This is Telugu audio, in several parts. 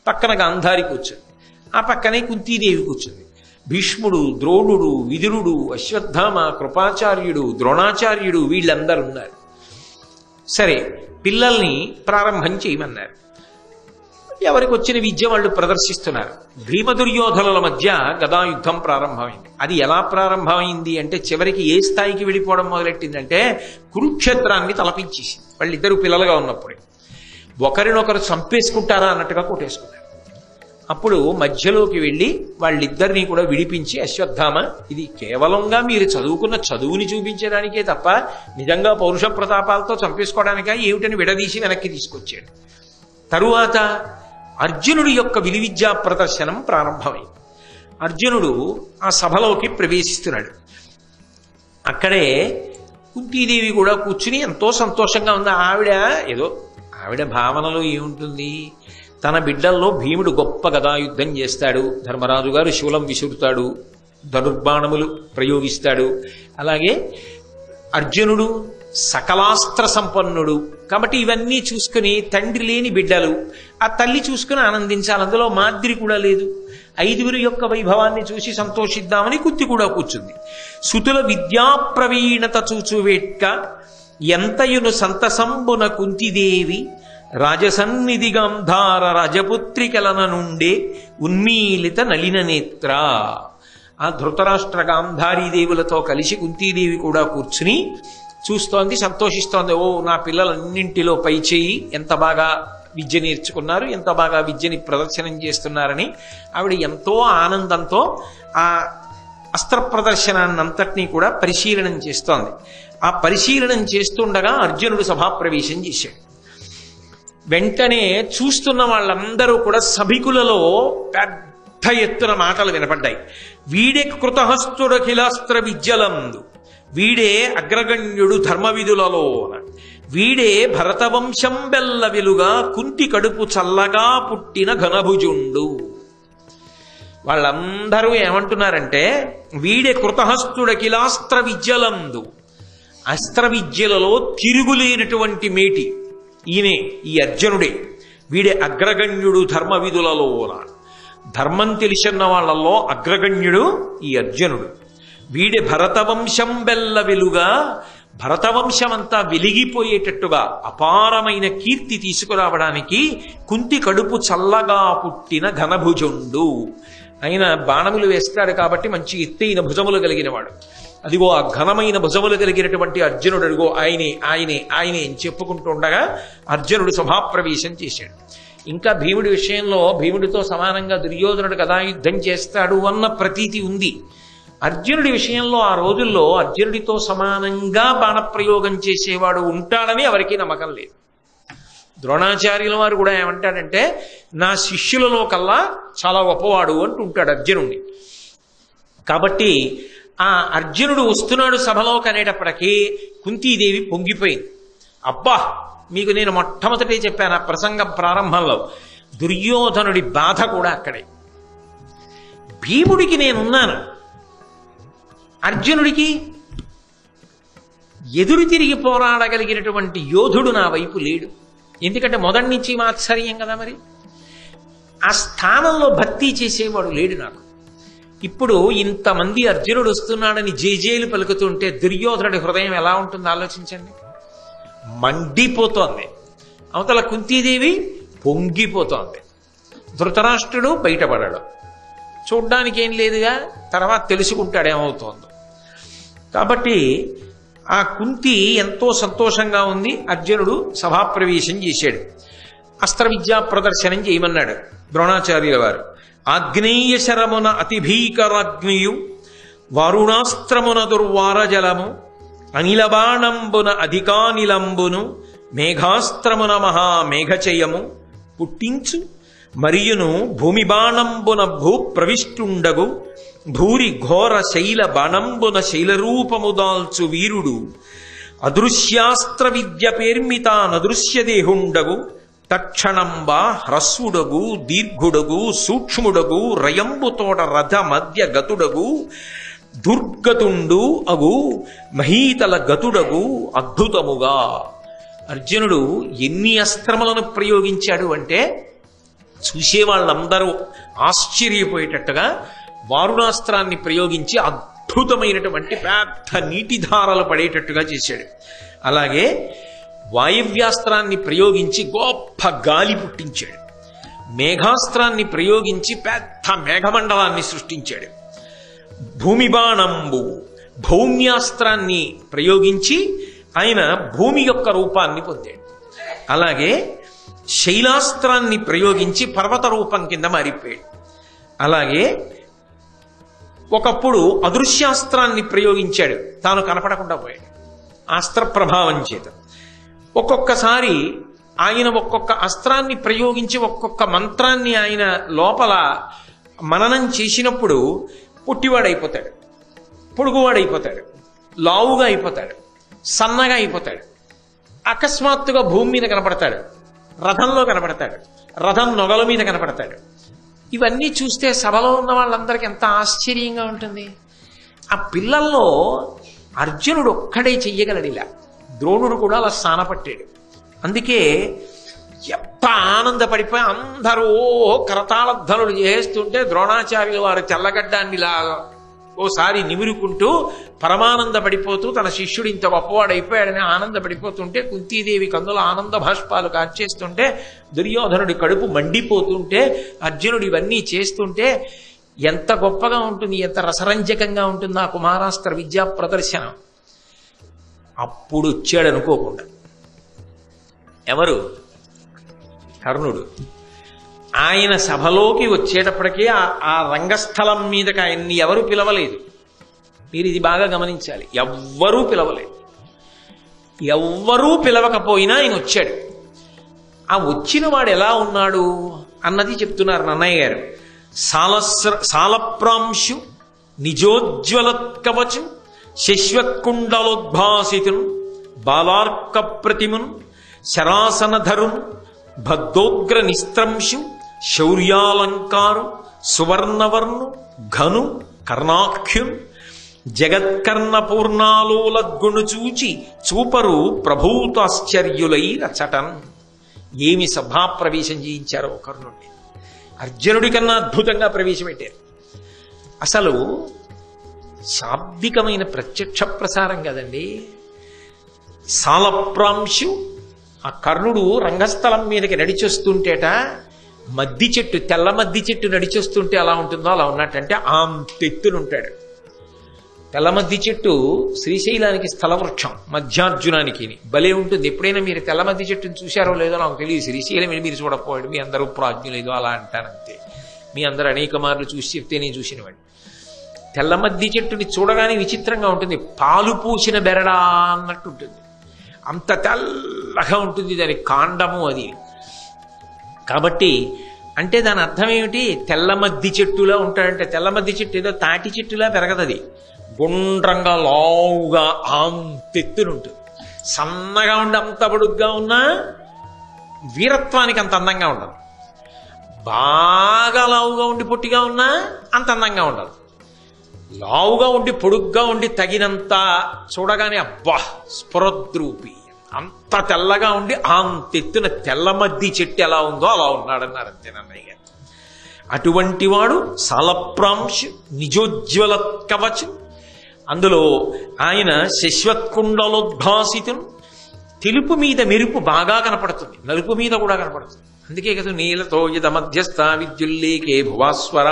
పక్కన గాంధారి కూర్చుంది, ఆ పక్కనే కుంతీదేవి కూర్చుంది. భీష్ముడు, ద్రోణుడు, విదురుడు, అశ్వత్థామ, కృపాచార్యుడు, ద్రోణాచార్యుడు వీళ్ళందరూ ఉన్నారు. సరే, పిల్లల్ని ప్రారంభం చేయమన్నారు. ఎవరికి వచ్చిన విద్య వాళ్ళు ప్రదర్శిస్తున్నారు. భీమ దుర్యోధనుల మధ్య గదాయుద్ధం ప్రారంభమైంది. అది ఎలా ప్రారంభమైంది అంటే చివరికి ఏ స్థాయికి వెళ్ళిపోవడం మొదలెట్టిందంటే కురుక్షేత్రాన్ని తలపించేసి వాళ్ళిద్దరూ పిల్లలుగా ఉన్నప్పుడే ఒకరినొకరు చంపేసుకుంటారా అన్నట్టుగా కొట్టేసుకున్నారు. అప్పుడు మధ్యలోకి వెళ్ళి వాళ్ళిద్దరినీ కూడా విడిపించి, అశ్వత్థామ, ఇది కేవలంగా మీరు చదువుకున్న చదువుని చూపించడానికే తప్ప నిజంగా పౌరుష ప్రతాపాలతో చంపేసుకోవడానికా ఏమిటని విడదీసి వెనక్కి తీసుకొచ్చాడు. తరువాత అర్జునుడి యొక్క విలువిద్యా ప్రదర్శనం ప్రారంభమైంది. అర్జునుడు ఆ సభలోకి ప్రవేశిస్తున్నాడు. అక్కడే కుంతీదేవి కూడా కూర్చుని ఎంతో సంతోషంగా ఉంది. ఆవిడ భావనలో ఏముంటుంది, తన బిడ్డల్లో భీముడు గొప్ప గదాయుద్ధం చేస్తాడు, ధర్మరాజు గారు శూలం విసురుతాడు, ధనుర్బాణములు ప్రయోగిస్తాడు, అలాగే అర్జునుడు సకలాస్త్ర సంపన్నుడు. కాబట్టి ఇవన్నీ చూసుకుని తండ్రి లేని బిడ్డలు, ఆ తల్లి చూసుకుని ఆనందించాలి. అందులో మాద్రి కూడా లేదు. 5 యొక్క వైభవాన్ని చూసి సంతోషిద్దామని కుంతి కూడా కూర్చుంది. సుతుల విద్యా ప్రవీణత చూచువేట్క ఎంతయును సంతసంబున కుంతిదేవి రాజసన్నిధి గాంధార రాజపుత్రికలన నుండే ఉన్మీలిత నలిన నేత్ర. ఆ ధృతరాష్ట్ర గాంధారీదేవులతో కలిసి కుంతీదేవి కూడా కూర్చుని చూస్తోంది, సంతోషిస్తోంది. ఓ, నా పిల్లలన్నింటిలో పై చేయి, ఎంత బాగా విద్య నేర్చుకున్నారు, ఎంత బాగా విద్యని ప్రదర్శనం చేస్తున్నారని ఆవిడ ఎంతో ఆనందంతో ఆ అస్త్ర ప్రదర్శనాన్నంతటినీ కూడా పరిశీలనం చేస్తోంది. ఆ పరిశీలనం చేస్తుండగా అర్జునుడు సభాప్రవేశం చేశాడు. వెంటనే చూస్తున్న వాళ్ళందరూ కూడా సభికులలో పెద్ద ఎత్తున మాటలు వినపడ్డాయి. వీడే కృతహస్తుడఖిలాస్త్ర విద్యలందు, వీడే అగ్రగణ్యుడు ధర్మవిధులలోన, వీడే భరతవంశం బెల్ల వెలుగా కుంతి కడుపు చల్లగా పుట్టిన ఘనభుజుండు. వాళ్ళందరూ ఏమంటున్నారంటే, వీడే కృతహస్తుడఖిలాస్త్ర విద్యలందు, అస్త్ర విద్యలలో తిరుగులేనటువంటి మేటి ఈయనే, ఈ అర్జునుడే. వీడే అగ్రగణ్యుడు ధర్మవిధులలోన, ధర్మం తెలిసిన వాళ్ళల్లో అగ్రగణ్యుడు ఈ అర్జునుడు. వీడే భరతవంశం బెల్ల వెలుగా, భరతవంశమంతా వెలిగిపోయేటట్టుగా అపారమైన కీర్తి తీసుకురావడానికి కుంతి కడుపు చల్లగా పుట్టిన ఘనభుజుండు. ఆయన బాణములు వేస్తాడు కాబట్టి మంచి ఎత్తైన భుజములు కలిగిన వాడు. అదిగో ఆ ఘనమైన భుజములు కలిగినటువంటి అర్జునుడు, అదిగో ఆయనే ఆయనే ఆయనే అని చెప్పుకుంటుండగా అర్జునుడు సభాప్రవేశం చేశాడు. ఇంకా భీముడి విషయంలో భీముడితో సమానంగా దుర్యోధనుడు గదాయుద్ధం చేస్తాడు అన్న ప్రతీతి ఉంది. అర్జునుడి విషయంలో ఆ రోజుల్లో అర్జునుడితో సమానంగా బాణప్రయోగం చేసేవాడు ఉంటాడని ఎవరికీ నమ్మకం లేదు. ద్రోణాచార్యుల వారు కూడా ఏమంటాడంటే, నా శిష్యులలో కల్లా చాలా గొప్పవాడు అంటుంటాడు అర్జునుడిని. కాబట్టి ఆ అర్జునుడు వస్తున్నాడు సభలోకి అనేటప్పటికీ కుంతీదేవి పొంగిపోయింది. అబ్బా, మీకు నేను మొట్టమొదటే చెప్పాను ఆ ప్రసంగం ప్రారంభంలో, దుర్యోధనుడి బాధ కూడా అక్కడే. భీముడికి నేనున్నాను, అర్జునుడికి ఎదురు తిరిగి పోరాడగలిగినటువంటి యోధుడు నా వైపు లేడు. ఎందుకంటే మొదటి నుంచి మాత్సర్యం కదా, మరి ఆ స్థానంలో భర్తీ చేసేవాడు లేడు నాకు. ఇప్పుడు ఇంతమంది అర్జునుడు వస్తున్నాడని జేజేలు పలుకుతుంటే దుర్యోధనుడి హృదయం ఎలా ఉంటుందో ఆలోచించండి. మండిపోతోంది. అవతల కుంతీదేవి పొంగిపోతోంది. ధృతరాష్ట్రుడు బయటపడాడు. చూడ్డానికి ఏం లేదుగా, తర్వాత తెలుసుకుంటాడు ఏమవుతోందో. కాబట్టి ఆ కుంతి ఎంతో సంతోషంగా ఉంది. అర్జునుడు సభాప్రవేశం చేశాడు. అస్త్ర విద్యా ప్రదర్శనం చేయమన్నాడు ద్రోణాచార్యుల వారు. ఆగ్నేయ శరమున అతిభీకరాగ్నియు, వారుణాస్త్రమున దుర్వారజలము, అనిలబాణంబున అధికానిలంబును, మేఘాస్త్రమున మహామేఘచయము పుట్టించు, మరియును భూమి బాణంబున భూ ప్రవిష్టుండగు, భూరి ఘోర శైల బాణంబున శైలరూపము దాల్చు వీరుడు, అదృశ్యాస్త్ర విద్య పేర్మిత నదృశ్యదేహుండగు, తక్షణంబా హ్రస్వుడగు దీర్ఘుడగు సూక్ష్ముడగు రయంబుతోడ రథ మధ్య గతుడగు, దుర్గతుండు అగు మహీతల గతుడగు అద్భుతముగా. అర్జునుడు ఎన్ని అస్త్రములను ప్రయోగించాడు అంటే చూసే వాళ్ళందరూ ఆశ్చర్యపోయేటట్టుగా వారుణాస్త్రాన్ని ప్రయోగించి అద్భుతమైనటువంటి పెద్ద నీటిధారలు పడేటట్టుగా చేశాడు. అలాగే వాయవ్యాస్త్రాన్ని ప్రయోగించి గొప్ప గాలి పుట్టించాడు. మేఘాస్త్రాన్ని ప్రయోగించి పెద్ద మేఘమండలాన్ని సృష్టించాడు. భూమి బాణంబు భౌమ్యాస్త్రాన్ని ప్రయోగించి ఆయన భూమి యొక్క రూపాన్ని పొందాడు. అలాగే శైలాస్త్రాన్ని ప్రయోగించి పర్వత రూపం కింద మారిపోయాడు. అలాగే ఒకప్పుడు అదృశ్యాస్త్రాన్ని ప్రయోగించాడు, తాను కనపడకుండా పోయాడు అస్త్ర ప్రభావం చేత. ఒక్కొక్కసారి ఆయన ఒక్కొక్క అస్త్రాన్ని ప్రయోగించి ఒక్కొక్క మంత్రాన్ని ఆయన లోపల మననం చేసినప్పుడు పుట్టివాడైపోతాడు, పొడుగువాడైపోతాడు, లావుగా అయిపోతాడు, సన్నగా అయిపోతాడు. అకస్మాత్తుగా భూమి మీద కనపడతాడు, రథంలో కనపడతాడు, రథం నొగల మీద కనపడతాడు. ఇవన్నీ చూస్తే సభలో ఉన్న వాళ్ళందరికీ ఎంత ఆశ్చర్యంగా ఉంటుంది. ఆ పిల్లల్లో అర్జునుడు ఒక్కడే చెయ్యగలడు ఇలా. ద్రోణుడు కూడా అలా స్థానపట్టాడు. అందుకే ఎంత ఆనందపడిపోయి అందరూ కరతాళధ్వనులు చేస్తుంటే ద్రోణాచార్యులు వారు తెల్లగడ్డాన్నిలా ఓసారి నిమురుకుంటూ పరమానందపడిపోతూ తన శిష్యుడు ఇంత గొప్పవాడైపోయాడని ఆనందపడిపోతుంటే, కుంతీదేవి కందుల ఆనంద భాష్పాలు కార్చేస్తుంటే, దుర్యోధనుడి కడుపు మండిపోతుంటే, అర్జునుడు ఇవన్నీ చేస్తుంటే ఎంత గొప్పగా ఉంటుంది, ఎంత రసరంజకంగా ఉంటుంది ఆ కుమారాస్త్ర విద్యా ప్రదర్శనం. అప్పుడు వచ్చాడు అనుకోకుండా ఎవరు? కర్ణుడు. ఆయన సభలోకి వచ్చేటప్పటికీ ఆ రంగస్థలం మీదకి ఆయన్ని ఎవరు పిలవలేదు. మీరు ఇది బాగా గమనించాలి. ఎవ్వరూ పిలవలేదు. ఎవ్వరూ పిలవకపోయినా ఆయన వచ్చాడు. ఆ వచ్చిన వాడు ఎలా ఉన్నాడు అన్నది చెప్తున్నారు నన్నయ్య గారు. సాలప్రాంశు నిజోజ్వలత్కవచు శశ్వకుండలోద్భాసితున్ బాలార్క ప్రతిమున్ శరాసనధరున్ భద్దోగ్ర నిస్త్రంశు శౌర్యాలంకారు సువర్ణవర్ణు ఘను కర్ణాఖ్యున్ జగత్కర్ణపూర్ణాలోలగ్గును చూచి చూపరు ప్రభూతాశ్చర్యులై రచటన్. ఏమి సభాప్రవేశం చేయించారో కర్ణుడిని. అర్జునుడి కన్నా అద్భుతంగా ప్రవేశపెట్టారు. అసలు శాబ్దికమైన ప్రత్యక్ష ప్రసారం కదండి. సాలప్రాంశు ఆ కర్ణుడు రంగస్థలం మీదకి నడిచొస్తుంటేట మద్ది చెట్టు, తెల్ల మద్ది చెట్టు నడిచొస్తుంటే ఎలా ఉంటుందో అలా ఉన్నట్టంటే అంతెత్తునుంటాడు. తెల్ల మద్ది చెట్టు శ్రీశైలానికి స్థలవృక్షం, మధ్యార్జునానికి భలే ఉంటుంది. ఎప్పుడైనా మీరు తెల్ల మద్ది చెట్టుని చూశారో లేదో నాకు తెలియదు. శ్రీశైలం మీరు చూడకపోయాడు, మీ అందరూ ప్రాజ్ఞులేదో అలా అంటానంతే. మీ అందరూ అనేక మార్లు చూసి చెప్తే నేను చూసినవాడిని. తెల్ల మద్ది చెట్టుని చూడగానే విచిత్రంగా ఉంటుంది. పాలు పూసిన బెరడా అన్నట్టు ఉంటుంది. అంత తెల్లగా ఉంటుంది దాని కాండము అది. కాబట్టి అంటే దాని అర్థం ఏమిటి? తెల్ల మద్ది చెట్టులా ఉంటాడంటే. తెల్ల మద్ది చెట్టు ఏదో తాటి చెట్టులా పెరగదది. గుండ్రంగా లావుగా అంతెత్తునుంటుంది. సన్నగా ఉండి అంత పొడుగ్గా ఉన్నా వీరత్వానికి అంత అందంగా ఉండదు. బాగా లావుగా ఉండి పొట్టిగా ఉన్నా అంత అందంగా ఉండదు. లావుగా ఉండి పొడుగ్గా ఉండి తగినంత చూడగానే అబ్బా స్ఫురద్రూపి, అంత తెల్లగా ఉండి అంతెత్తున తెల్ల మద్ది చెట్టు ఎలా ఉందో అలా ఉన్నాడన్నారు అంతే నన్నయ్య గారు. అటువంటి వాడు సాలప్రాంశు నిజోజ్వల కవచం. అందులో ఆయన శశ్వత్కుండలోద్భాసితును. తెలుపు మీద మెరుపు బాగా కనపడుతుంది, నలుపు మీద కూడా కనపడుతుంది. అందుకే కదా నీలతో యద మధ్యస్థ విద్యుల్లేకే భువాస్వర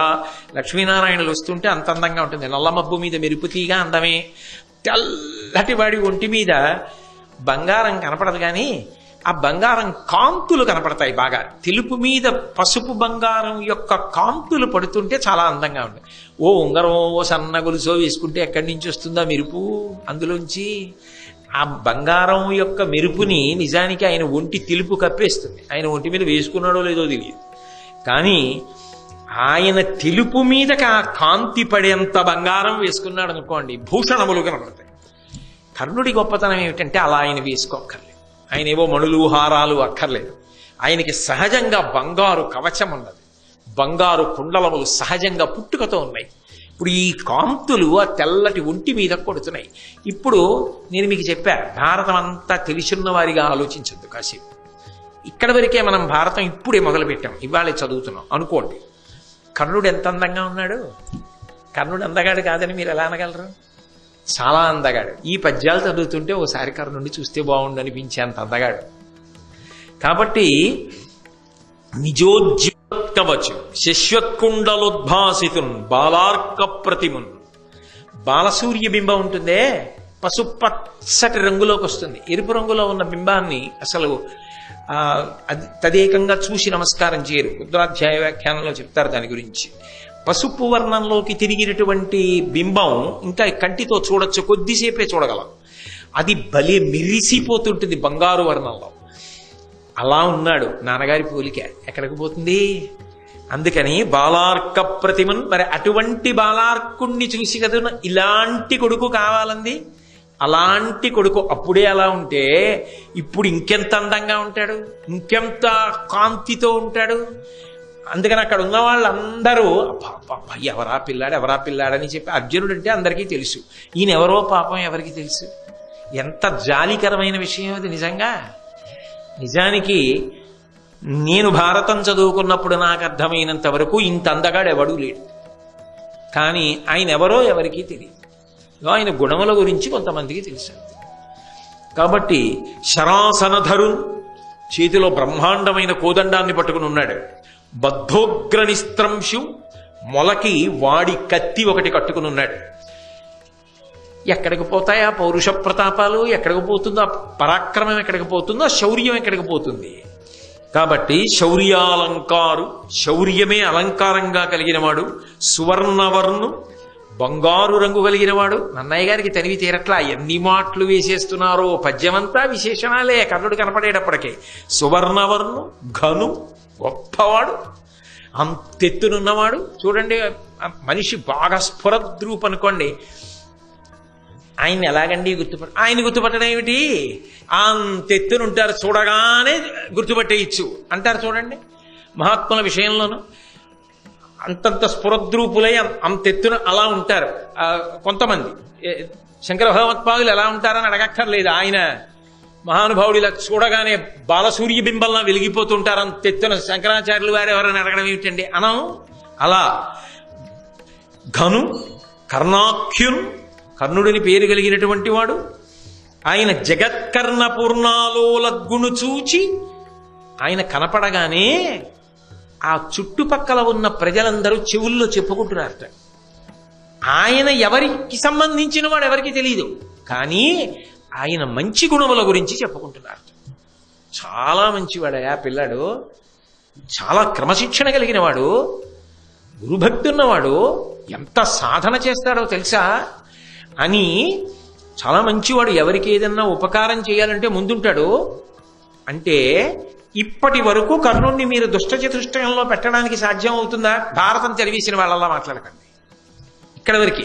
లక్ష్మీనారాయణలు వస్తుంటే అంత అందంగా ఉంటుంది. నల్లమబ్బు మీద మెరుపు తీగ అందమే. తెల్లటి వాడి ఒంటి మీద బంగారం కనపడదు, కానీ ఆ బంగారం కాంతులు కనపడతాయి బాగా. తెలుపు మీద పసుపు బంగారం యొక్క కాంతులు పడుతుంటే చాలా అందంగా ఉంటుంది. ఓ ఉంగరం ఓ సన్న గొలుసో వేసుకుంటే ఎక్కడి నుంచి వస్తుందా మెరుపు? అందులోంచి ఆ బంగారం యొక్క మెరుపుని నిజానికి ఆయన ఒంటి తెలుపు కప్పేస్తుంది. ఆయన ఒంటి మీద వేసుకున్నాడో లేదో తెలియదు, కానీ ఆయన తెలుపు మీదకి ఆ కాంతి పడేంత బంగారం వేసుకున్నాడు అనుకోండి, భూషణములు కనపడతాయి. కర్ణుడి గొప్పతనం ఏమిటంటే అలా ఆయన వేసుకోక్కర్లేదు. ఆయన ఏవో మణులు హారాలు అక్కర్లేదు. ఆయనకి సహజంగా బంగారు కవచం ఉన్నది, బంగారు కుండలములు సహజంగా పుట్టుకతో ఉన్నాయి. ఇప్పుడు ఈ కాంతులు ఆ తెల్లటి ఒంటి మీద కొడుతున్నాయి. ఇప్పుడు నేను మీకు చెప్పా, భారతం అంతా తెలిసిన్న వారిగా ఆలోచించద్దు కాసేపు. ఇక్కడ వరకే మనం భారతం ఇప్పుడే మొదలుపెట్టాం, ఇవాళే చదువుతున్నాం అనుకోండి. కర్ణుడు ఎంత అందంగా ఉన్నాడు! కర్ణుడు అందగాడు కాదని మీరు ఎలా అనగలరు? చాలా అందగాడు. ఈ పద్యాలు చదువుతుంటే ఓసారి కర్ణుడిని చూస్తే బాగుండు అనిపించే అంత అందగాడు. కాబట్టి నిజోజ్జీవత్కవచు శశ్వత్కుండలోద్భాసితున్ బాలార్క ప్రతిమున్. బాలసూర్య బింబం ఉంటుందే, పసుపచ్చటి రంగులోకి వస్తుంది. ఎరుపు రంగులో ఉన్న బింబాన్ని అసలు తదేకంగా చూసి నమస్కారం చేయరు. రుద్రాధ్యాయ వ్యాఖ్యానంలో చెప్తారు దాని గురించి. పసుపు వర్ణంలోకి తిరిగినటువంటి బింబం ఇంకా కంటితో చూడొచ్చు, కొద్దిసేపే చూడగలం. అది భలే మెరిసిపోతుంటుంది బంగారు వర్ణంలో. అలా ఉన్నాడు నాన్నగారి పోలిక, ఎక్కడికి పోతుంది? అందుకని బాలార్క ప్రతిమన్. మరి అటువంటి బాలార్కుణ్ణి చూసి కదా ఇలాంటి కొడుకు కావాలంది. అలాంటి కొడుకు అప్పుడే అలా ఉంటే ఇప్పుడు ఇంకెంత అందంగా ఉంటాడు, ఇంకెంత కాంతితో ఉంటాడు. అందుకని అక్కడ ఉన్న వాళ్ళందరూ ఎవరా పిల్లాడని చెప్పి, అర్జునుడు అంటే అందరికీ తెలుసు, ఈయన ఎవరో పాపం ఎవరికి తెలుసు. ఎంత జాలికరమైన విషయం అది నిజంగా. నిజానికి నేను భారతం చదువుకున్నప్పుడు నాకు అర్థమైనంత వరకు ఇంత అందగాడు ఎవడూ లేడు. కానీ ఆయన ఎవరో ఎవరికీ తెలియదు. ఆయన గుణముల గురించి కొంతమందికి తెలుసు. కాబట్టి శరాసనధరు చేతిలో బ్రహ్మాండమైన కోదండాన్ని పట్టుకుని ఉన్నాడు. బద్ధోగ్రనిస్త్రంశు మొలకి వాడి కత్తి ఒకటి కట్టుకుని ఉన్నాడు. ఎక్కడికి పోతాయా పౌరుష ప్రతాపాలు? ఎక్కడికి పోతుందో పరాక్రమం? ఎక్కడికి పోతుందో శౌర్యం? ఎక్కడికి పోతుంది? కాబట్టి శౌర్యాలంకారు, శౌర్యమే అలంకారంగా కలిగినవాడు. సువర్ణవర్ణు, బంగారు రంగు కలిగినవాడు. నన్నయ్య గారికి తనివి తీరట్లా, ఎన్ని మాటలు వేసేస్తున్నారో. పద్యమంతా విశేషణాలే కర్ణుడు కనపడేటప్పటికే. సువర్ణవర్ణు, ఘను, గొప్పవాడు, అంతెత్తునున్నవాడు. చూడండి, మనిషి బాగా స్ఫురద్రూప్ అనుకోండి, ఆయన్ని ఎలాగండి ఆయన గుర్తుపట్టడం ఏమిటి? అంతెత్తునుంటారు, చూడగానే గుర్తుపట్టేయచ్చు అంటారు. చూడండి, మహాత్ముల విషయంలోనూ అంతంత స్ఫురద్రూపులై అంతెత్తున అలా ఉంటారు కొంతమంది. శంకర భగవత్పాదులు ఎలా ఉంటారని అడగక్కర్లేదు. ఆయన మహానుభావుడు ఇలా చూడగానే బాలసూర్య బింబల్లా వెలిగిపోతుంటారు అంతెత్తున. శంకరాచార్యులు వారు ఎవరైనా అడగడం ఏమిటండి అనం. అలా ఘను, కర్ణాఖ్యున్, కర్ణుడిని పేరు కలిగినటువంటి వాడు. ఆయన జగత్కర్ణ పూర్ణాలోలగ్గును చూచి ఆయన కనపడగానే ఆ చుట్టుపక్కల ఉన్న ప్రజలందరూ చెవుల్లో చెప్పుకుంటున్నారట. ఆయన ఎవరికి సంబంధించిన వాడు ఎవరికి తెలియదు, కానీ ఆయన మంచి గుణముల గురించి చెప్పుకుంటున్నారు. చాలా మంచివాడయా పిల్లాడు, చాలా క్రమశిక్షణ కలిగిన వాడు, గురుభక్తి ఉన్నవాడు, ఎంత సాధన చేస్తాడో తెలుసా అని. చాలా మంచివాడు, ఎవరికి ఏదన్నా ఉపకారం చేయాలంటే ముందుంటాడు. అంటే ఇప్పటి వరకు కర్ణుణ్ణి మీరు దుష్టచతుష్టయంలో పెట్టడానికి సాధ్యం అవుతుందా? భారతం తెలివేసిన వాళ్ళలా మాట్లాడకండి. ఇక్కడ వరకు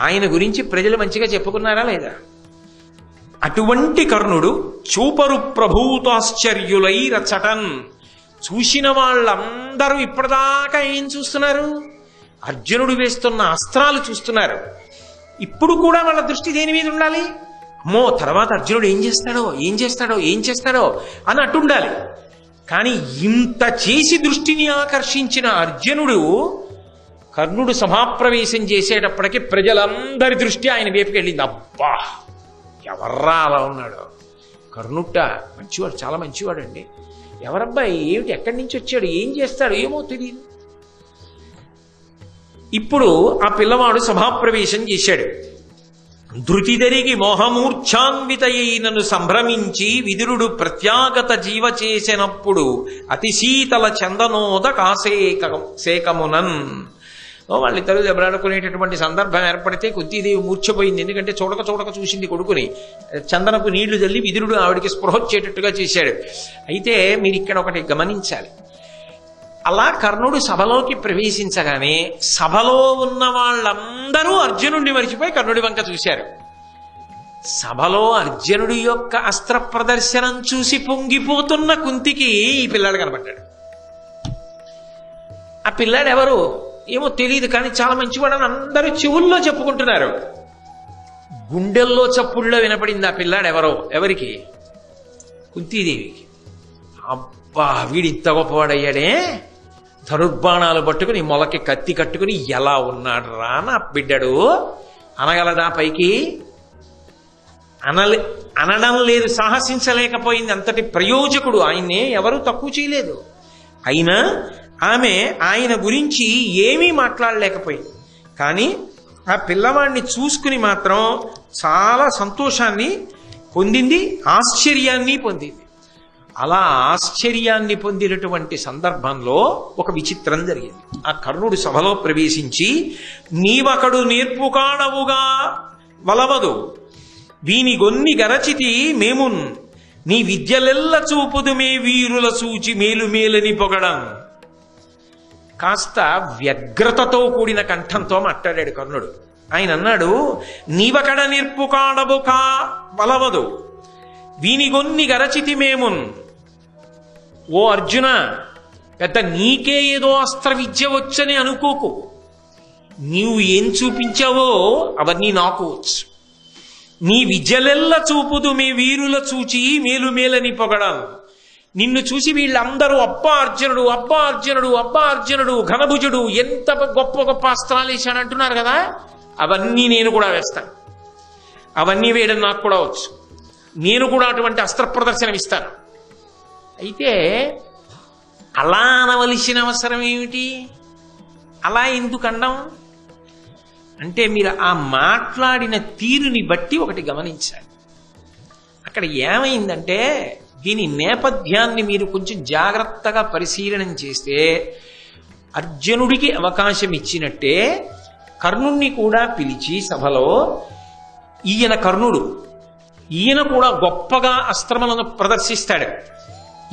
ఆయన గురించి ప్రజలు మంచిగా చెప్పుకున్నారా లేదా? అటువంటి కర్ణుడు చూపరు ప్రభూతాశ్చర్యులై రచటన్. చూసిన వాళ్ళందరూ ఇప్పటిదాకా ఏం చూస్తున్నారు? అర్జునుడు వేస్తున్న అస్త్రాలు చూస్తున్నారు. ఇప్పుడు కూడా వాళ్ళ దృష్టి దేని మీద ఉండాలి? అమ్మో, తర్వాత అర్జునుడు ఏం చేస్తాడో అని అటుండాలి. కానీ ఇంత చేసి దృష్టిని ఆకర్షించిన అర్జునుడు కర్ణుడు సభాప్రవేశం చేసేటప్పటికి ప్రజలందరి దృష్టి ఆయన వైపుకి వెళ్ళింది. అబ్బా, ఎవర్రా అలా ఉన్నాడు? కర్ణుట్ట మంచివాడు, చాలా మంచివాడు అండి. ఎవరబ్బాయి, ఏమిటి, ఎక్కడి నుంచి వచ్చాడు, ఏం చేస్తాడు ఏమో తెలియదు. ఇప్పుడు ఆ పిల్లవాడు సభాప్రవేశం చేశాడు. ధృతిదరిగి మోహమూర్ఛాన్వితయైనను సంభ్రమించి విదురుడు ప్రత్యాగత జీవ చేసినప్పుడు అతి శీతల చందనోద కాసేకమునన్. వాళ్ళిద్దరూ దెబ్బలాడుకునేటటువంటి సందర్భం ఏర్పడితే కుంతీదేవి మూర్ఛపోయింది. ఎందుకంటే చూడక చూసింది కొడుకుని. చందనపు నీళ్లు చల్లి విదురుడు ఆవిడికి స్పృహొచ్చేటట్టుగా చేశాడు. అయితే మీరు ఇక్కడ ఒకటి గమనించాలి. అలా కర్ణుడు సభలోకి ప్రవేశించగానే సభలో ఉన్న వాళ్ళందరూ అర్జునుడిని మరిచిపోయి కర్ణుడి వంక చూశారు. సభలో అర్జునుడి యొక్క అస్త్ర ప్రదర్శనం చూసి పొంగిపోతున్న కుంతికి ఈ పిల్లాడు కనబడ్డాడు. ఆ పిల్లాడు ఎవరు ఏమో తెలియదు, కానీ చాలా మంచివాడని అందరూ చెవుల్లో చెప్పుకుంటున్నారు. గుండెల్లో చప్పుల్లో వినపడింది ఆ పిల్లాడు ఎవరో. ఎవరికి? కుంతీదేవికి. అబ్బా వీడి ఇంత గొప్పవాడయ్యాడే, ధనుర్బాణాలు పట్టుకుని మొలకి కత్తి కట్టుకుని ఎలా ఉన్నాడు రా నా బిడ్డడు అనగలదా పైకి? అనడం లేదు, సాహసించలేకపోయింది. అంతటి ప్రయోజకుడు ఆయన్నే ఎవరూ తక్కువ చేయలేదు. అయినా ఆమె ఆయన గురించి ఏమీ మాట్లాడలేకపోయింది. కానీ ఆ పిల్లవాడిని చూసుకుని మాత్రం చాలా సంతోషాన్ని పొందింది, ఆశ్చర్యాన్ని పొందింది. అలా ఆశ్చర్యాన్ని పొందినటువంటి సందర్భంలో ఒక విచిత్రం జరిగింది. ఆ కర్ణుడు సభలో ప్రవేశించి, నీవకడు నేర్పు కాడవుగా వలవదు, వీని గొన్ని గరచితి మేమున్, నీ విద్యలెల్ల చూపుదు మే వీరుల సూచి మేలు మేలని పొగడం. కాస్త వ్యగ్రతతో కూడిన కంఠంతో మాట్లాడాడు కర్ణుడు. ఆయన అన్నాడు, నీవకడ నేర్పు కాడవు కా వలవదు, వీనిగొన్ని గరచితి మేమున్. ఓ అర్జున, పెద్ద నీకే ఏదో అస్త్ర విద్య వచ్చని అనుకోకు. నీవు ఏం చూపించావో అవన్నీ నాకు వచ్చు. నీ విద్యలెల్ల చూపుదు మీ వీరుల చూచి మేలు మేలని పొగడం. నిన్ను చూసి వీళ్ళందరూ అబ్బా అర్జునుడు, అబ్బా అర్జునుడు, అబ్బా అర్జునుడు, ఘనభుజుడు, ఎంత గొప్ప గొప్ప అస్త్రాలు వేశాడంటున్నారు కదా, అవన్నీ నేను కూడా వేస్తాను. అవన్నీ వేయడం నాకు కూడా వచ్చు. నేను కూడా అటువంటి అస్త్ర ప్రదర్శన ఇస్తాను. అయితే అలా అనవలసిన అవసరం ఏమిటి? అలా ఎందుకు అండం అంటే, మీరు ఆ మాట్లాడిన తీరుని బట్టి ఒకటి గమనించాలి. అక్కడ ఏమైందంటే, దీని నేపథ్యాన్ని మీరు కొంచెం జాగ్రత్తగా పరిశీలనం చేస్తే, అర్జునుడికి అవకాశం ఇచ్చినట్టే కర్ణుణ్ణి కూడా పిలిచి సభలో, ఈయన కర్ణుడు, ఈయన కూడా గొప్పగా అస్త్రములను ప్రదర్శిస్తాడు,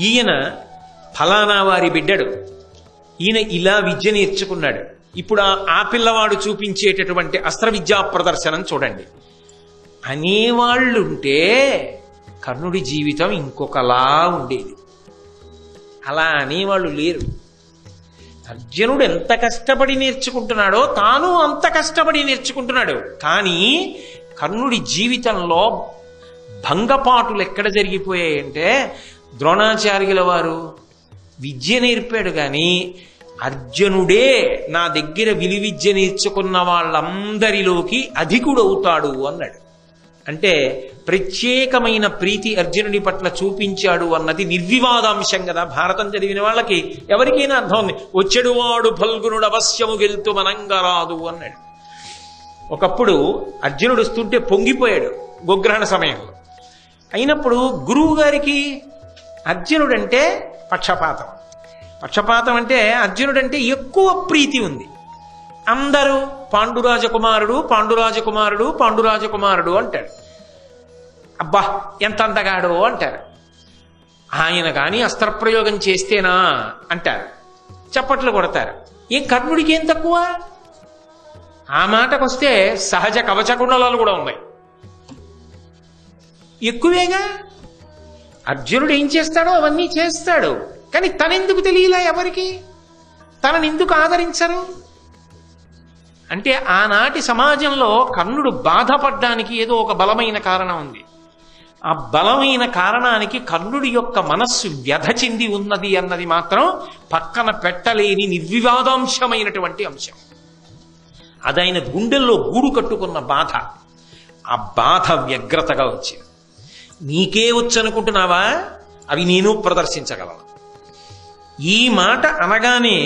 ఈయన ఫలానా వారి బిడ్డడు, ఈయన ఇలా విద్య నేర్చుకున్నాడు, ఇప్పుడు ఆ పిల్లవాడు చూపించేటటువంటి అస్త్ర విద్యా ప్రదర్శనం చూడండి అనేవాళ్ళుంటే కర్ణుడి జీవితం ఇంకొకలా ఉండేది. అలా అనేవాళ్ళు లేరు. అర్జునుడు ఎంత కష్టపడి నేర్చుకుంటున్నాడో తాను అంత కష్టపడి నేర్చుకుంటున్నాడు. కానీ కర్ణుడి జీవితంలో భంగపాటులు ఎక్కడ జరిగిపోయాయంటే, ద్రోణాచార్యుల వారు విద్య నేర్పాడు కానీ అర్జునుడే నా దగ్గర విలువిద్య నేర్చుకున్న వాళ్ళందరిలోకి అధికుడవుతాడు అన్నాడు. అంటే ప్రత్యేకమైన ప్రీతి అర్జునుడి పట్ల చూపించాడు అన్నది నిర్వివాదాంశం కదా. భారతం చదివిన వాళ్ళకి ఎవరికైనా అర్థం ఉంది. వచ్చెడువాడు ఫల్గునుడు అవశ్యము గెలుతు మనంగరాదు అన్నాడు. ఒకప్పుడు అర్జునుడు వస్తుంటే పొంగిపోయాడు గోగ్రహణ సమయంలో. అయినప్పుడు గురువు గారికి అర్జునుడంటే పక్షపాతం. పక్షపాతం అంటే అర్జునుడంటే ఎక్కువ ప్రీతి ఉంది. అందరూ పాండురాజకుమారుడు, పాండురాజకుమారుడు, పాండురాజకుమారుడు అంటాడు. అబ్బా ఎంత అందగాడో అంటారు. ఆయన కానీ అస్త్రప్రయోగం చేస్తేనా అంటారు, చప్పట్లు కొడతారు. ఏం కర్ణుడికి ఏం తక్కువ? ఆ మాటకొస్తే సహజ కవచకుండలాలు కూడా ఉన్నాయి, ఎక్కువేగా. అర్జునుడు ఏం చేస్తాడో అవన్నీ చేస్తాడు. కానీ తనెందుకు తెలియలా ఎవరికి? తననెందుకు ఆదరించరు? అంటే ఆనాటి సమాజంలో కర్ణుడు బాధపడ్డానికి ఏదో ఒక బలమైన కారణం ఉంది. ఆ బలమైన కారణానికి కర్ణుడి యొక్క మనస్సు వ్యధ చెంది ఉన్నది అన్నది మాత్రం పక్కన పెట్టలేని నిర్వివాదాంశమైనటువంటి అంశం. అదైన గుండెల్లో గూడు కట్టుకున్న బాధ. ఆ బాధ వ్యగ్రతగా వచ్చింది. నీకే వచ్చనుకుంటున్నావా? అవి నేను ప్రదర్శించగలను. ఈ మాట అనగానే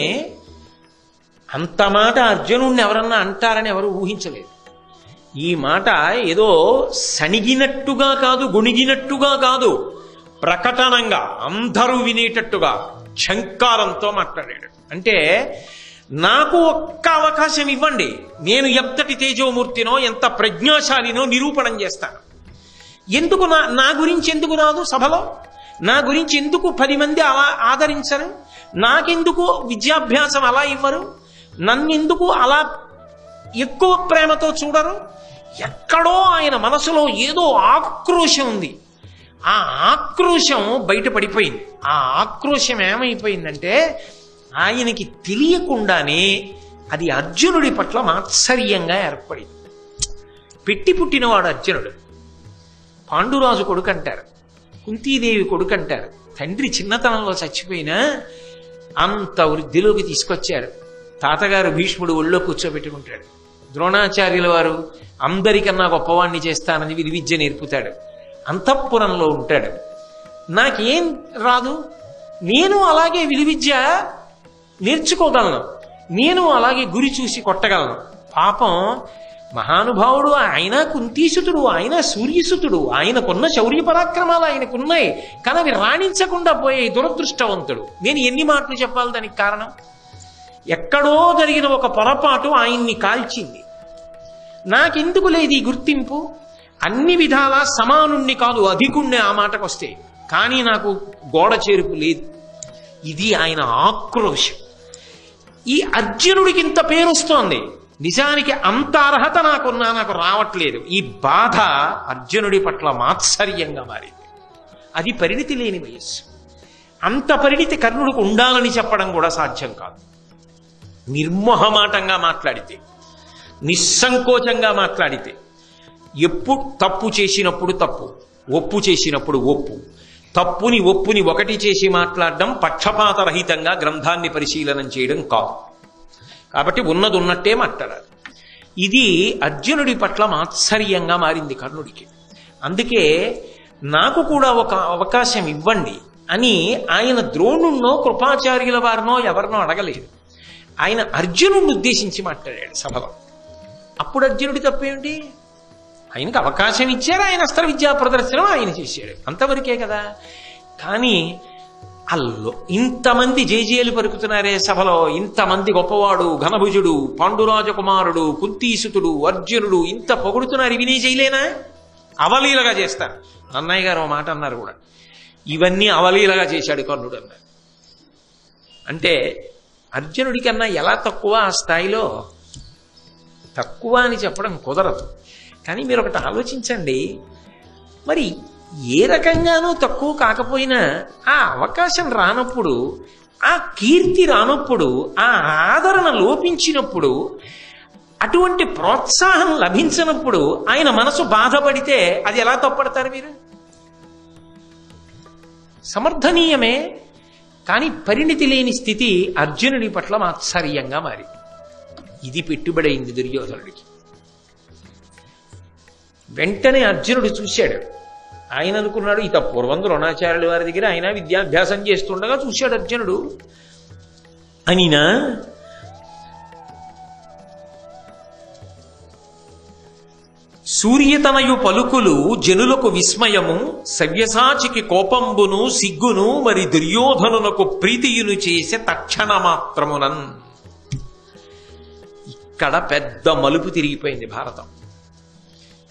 అంత మాట అర్జునుడిని ఎవరన్నా అంటారని ఎవరు ఊహించలేదు. ఈ మాట ఏదో సణిగినట్టుగా కాదు, గొణిగినట్టుగా కాదు, ప్రకటనంగా అందరూ వినేటట్టుగా ఝంకారంతో మాట్లాడాడు. అంటే నాకు ఒక్క అవకాశం ఇవ్వండి, నేను ఎంతటి తేజోమూర్తినో ఎంత ప్రజ్ఞాశాలినో నిరూపణం చేస్తాను. ఎందుకు నా గురించి ఎందుకు రాదు సభలో? నా గురించి ఎందుకు 10 మంది అలా ఆదరించరు? నాకెందుకు విద్యాభ్యాసం అలా ఇవ్వరు? నన్నెందుకు అలా ఎక్కువ ప్రేమతో చూడరు? ఎక్కడో ఆయన మనసులో ఏదో ఆక్రోశం ఉంది. ఆ ఆక్రోశం బయటపడిపోయింది. ఆ ఆక్రోశం ఏమైపోయిందంటే, ఆయనకి తెలియకుండానే అది అర్జునుడి పట్ల మాత్సర్యంగా ఏర్పడింది. పెట్టి పుట్టినవాడు అర్జునుడు. పాండురాజు కొడుకు అంటారు, కుంతీదేవి కొడుకు అంటారు, తండ్రి చిన్నతనంలో చచ్చిపోయినా అంత వృద్ధిలోకి తీసుకొచ్చారు. తాతగారు భీష్ముడు ఒళ్ళో కూర్చోబెట్టుకుంటాడు. ద్రోణాచార్యుల వారు అందరికన్నా గొప్పవాణ్ణి చేస్తానని విలువిద్య నేర్పుతాడు. అంతఃపురంలో ఉంటాడు. నాకేం రాదు, నేను అలాగే విలువిద్య నేర్చుకోగలను, నేను అలాగే గురి చూసి కొట్టగలను. పాపం మహానుభావుడు, ఆయన కుంతీసుతుడు, ఆయన సూర్యసుతుడు, ఆయనకున్న శౌర్య పరాక్రమాలు ఆయనకున్నాయి, కానీ అవి రాణించకుండా పోయే దురదృష్టవంతుడు. నేను ఎన్ని మాటలు చెప్పాలి దానికి కారణం? ఎక్కడో జరిగిన ఒక పొరపాటు ఆయన్ని కాల్చింది. నాకెందుకు లేదు ఈ గుర్తింపు? అన్ని విధాలా సమానుణ్ణి కాదు, అధికుణ్ణి ఆ మాటకొస్తే, కానీ నాకు గోడ చేరుపు లేదు. ఇది ఆయన ఆక్రోశం. ఈ అర్జునుడికి ఇంత పేరు వస్తోంది, నిజానికి అంత అర్హత నాకున్నా నాకు రావట్లేదు. ఈ బాధ అర్జునుడి పట్ల మాత్సర్యంగా మారింది. అది పరిణితి లేని వయస్సు. అంత పరిణితి కర్ణుడికి ఉండాలని చెప్పడం కూడా సాధ్యం కాదు. నిర్మోహమాటంగా మాట్లాడితే, నిస్సంకోచంగా మాట్లాడితే, ఎప్పుడు తప్పు చేసినప్పుడు తప్పు, ఒప్పు చేసినప్పుడు ఒప్పు, తప్పుని ఒప్పుని ఒకటి చేసి మాట్లాడడం పక్షపాతరహితంగా గ్రంథాన్ని పరిశీలనం చేయడం కాదు. కాబట్టి ఉన్నది ఉన్నట్టే మాట్లాడాలి. ఇది అర్జునుడి పట్ల మాత్సర్యంగా మారింది కర్ణుడికి. అందుకే నాకు కూడా ఒక అవకాశం ఇవ్వండి అని ఆయన ద్రోణుణ్ణో కృపాచార్యుల వారినో ఎవరినో అడగలేదు. ఆయన అర్జునుడిని ఉద్దేశించి మాట్లాడాడు సభలో. అప్పుడు అర్జునుడి తప్పేమిటి? ఆయనకు అవకాశం ఇచ్చారు, ఆయన అస్త్ర విద్యా ప్రదర్శనం ఆయన చేశాడు, అంతవరకే కదా. కానీ అల్లో ఇంతమంది జేజేలు పలుకుతున్నారే సభలో, ఇంతమంది గొప్పవాడు, ఘనభుజుడు, పాండురాజకుమారుడు, కుంతీసుతుడు, అర్జునుడు ఇంత పొగుడుతున్నారు, ఇవి నీ చేయలేనా? అవలీలగా చేస్తారు. అన్నయ్య గారు ఒక మాట అన్నారు కూడా, ఇవన్నీ అవలీలగా చేశాడు కర్ణుడు అన్నారు. అంటే అర్జునుడి కన్నా ఎలా తక్కువ ఆ స్థాయిలో? తక్కువ అని చెప్పడం కుదరదు. కానీ మీరు ఒకటి ఆలోచించండి, మరి ఏ రకంగానూ తక్కువ కాకపోయినా ఆ అవకాశం రానప్పుడు, ఆ కీర్తి రానప్పుడు, ఆ ఆదరణ లోపించినప్పుడు, అటువంటి ప్రోత్సాహం లభించినప్పుడు ఆయన మనసు బాధపడితే అది ఎలా తప్పడతారు మీరు? సమర్థనీయమే, కానీ పరిణితి లేని స్థితి అర్జునుడి పట్ల మాత్సర్యంగా మారింది. ఇది పెట్టుబడైంది దుర్యోధనుడికి. వెంటనే అర్జునుడు చూశాడు. ఆయన అనుకున్నాడు, ఇక పూర్వం ద్రోణాచార్యుల వారి దగ్గర ఆయన విద్యాభ్యాసం చేస్తుండగా చూశాడు అర్జునుడు. అనినా సూర్యతనయు పలుకులు జనులకు విస్మయము, సవ్యసాచికి కోపంబును సిగ్గును, మరి దుర్యోధనునకు ప్రీతియును చేసే తక్షణ మాత్రమునన్. ఇక్కడ పెద్ద మలుపు తిరిగిపోయింది భారతం.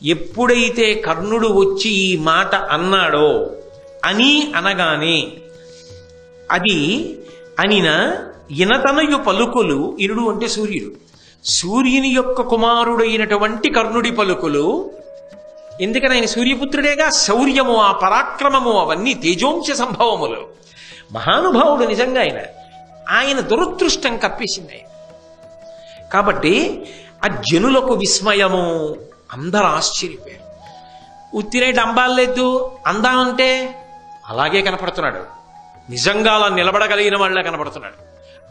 ఎప్పుడైతే కర్ణుడు వచ్చి ఈ మాట అన్నాడో, అని అనగానే అది అనిన ఇనతనయు పలుకులు, ఇనుడు అంటే సూర్యుడు, సూర్యుని యొక్క కుమారుడైనటువంటి కర్ణుడి పలుకులు. ఎందుకని ఆయన సూర్యపుత్రుడేగా. శౌర్యము, ఆ పరాక్రమము అవన్నీ తేజోంశ సంభవములు. మహానుభావుడు నిజంగా ఆయన దురదృష్టం కప్పేసింది. కాబట్టి ఆ జనులకు విస్మయము, అందరూ ఆశ్చర్యపోయారు. ఉత్తిరే డంబాలేదు అందామంటే అలాగే కనపడుతున్నాడు, నిజంగా అలా నిలబడగలిగిన వాళ్ళ కనపడుతున్నాడు.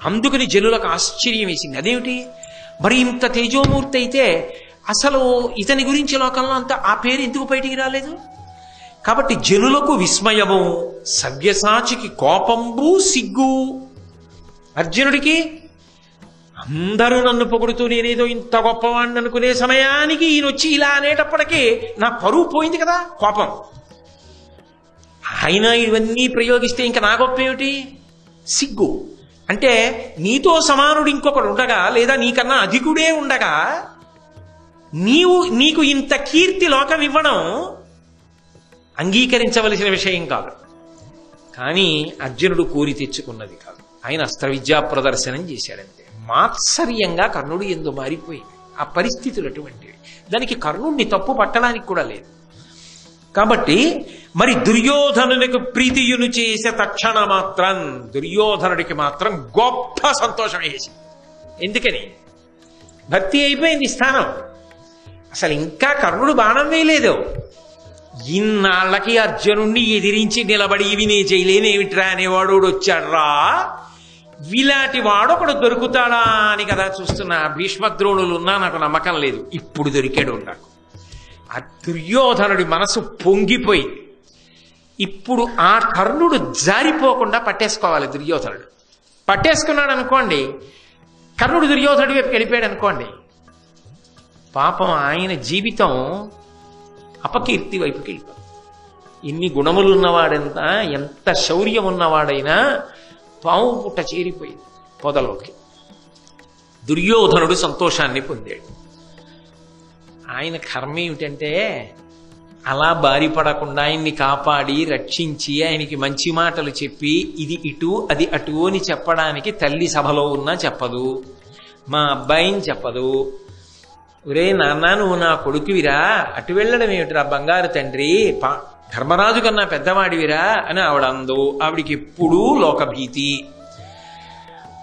అందుకని జనులకు ఆశ్చర్యం వేసింది. అదేమిటి మరి ఇంత తేజోమూర్తి అయితే అసలు ఇతని గురించి లోకంలో అంత ఆ పేరు ఎందుకు బయటికి రాలేదు? కాబట్టి జనులకు విస్మయము, సవ్యసాచికి కోపంబు సిగ్గు. అర్జునుడికి అందరూ నన్ను పొగుడుతూ నేనేదో ఇంత గొప్పవాడిని అనుకునే సమయానికి ఈయన వచ్చి ఇలా అనేటప్పటికీ నా పరువు పోయింది కదా, కోపం. ఆయన ఇవన్నీ ప్రయోగిస్తే ఇంకా నా గొప్ప ఏమిటి? సిగ్గు. అంటే నీతో సమానుడు ఇంకొకడు ఉండగా, లేదా నీకన్నా అధికుడే ఉండగా నీకు ఇంత కీర్తి లోకం ఇవ్వడం అంగీకరించవలసిన విషయం కాదు. కానీ అర్జునుడు కోరి తెచ్చుకున్నది కాదు. ఆయన అస్త్ర విద్యా ప్రదర్శనం చేశాడంతే. మాత్సర్యంగా కర్ణుడు ఎందు మారిపోయింది. ఆ పరిస్థితులు అటువంటివి. దానికి కర్ణుడిని తప్పు పట్టడానికి కూడా లేదు. కాబట్టి మరి దుర్యోధనునికి ప్రీతియును చేసే తక్షణ మాత్రం దుర్యోధనుడికి మాత్రం గొప్ప సంతోషం వేసింది. ఎందుకని? భక్తి అయిపోయింది స్థానం. అసలు ఇంకా కర్ణుడు బాణం వేయలేదు. ఇన్నాళ్ళకి అర్జునుణ్ణి ఎదిరించి నిలబడి ఇవి నే చేయలేనేమిట్రా అనేవాడు వచ్చాడ్రా, ఇలాంటి వాడొకడు దొరుకుతాడా అని కదా చూస్తున్నా. భీష్మద్రోణులు ఉన్నా నాకు నమ్మకం లేదు, ఇప్పుడు దొరికాడు నాకు. ఆ దుర్యోధనుడి మనసు పొంగిపోయింది. ఇప్పుడు ఆ కర్ణుడు జారిపోకుండా పట్టేసుకోవాలి. దుర్యోధనుడు పట్టేసుకున్నాడు అనుకోండి, కర్ణుడు దుర్యోధనుడి వైపు వెళ్ళిపోయాడు అనుకోండి, పాపం ఆయన జీవితం అపకీర్తి వైపుకి వెళ్ళిపోతుంది. ఇన్ని గుణములు ఉన్నవాడెంత, ఎంత శౌర్యం ఉన్నవాడైనా పాము పుట్ట చేరిపోయింది పొదలోకి. దుర్యోధనుడు సంతోషాన్ని పొందాడు. ఆయన కర్మ ఏమిటంటే అలా బారిపడకుండా ఆయన్ని కాపాడి రక్షించి ఆయనకి మంచి మాటలు చెప్పి ఇది ఇటు అది అటు అని చెప్పడానికి తల్లి సభలో ఉన్నా చెప్పదు, మా అబ్బాయిని చెప్పదు. ఒరే నాన్న నువ్వు నా కొడుకువిరా, అటు వెళ్ళడం ఏమిటిరా బంగారు తండ్రి, ధర్మరాజు కన్నా పెద్దవాడివిరా అని ఆవిడ అందు. ఆవిడికి ఎప్పుడూ లోకభీతి.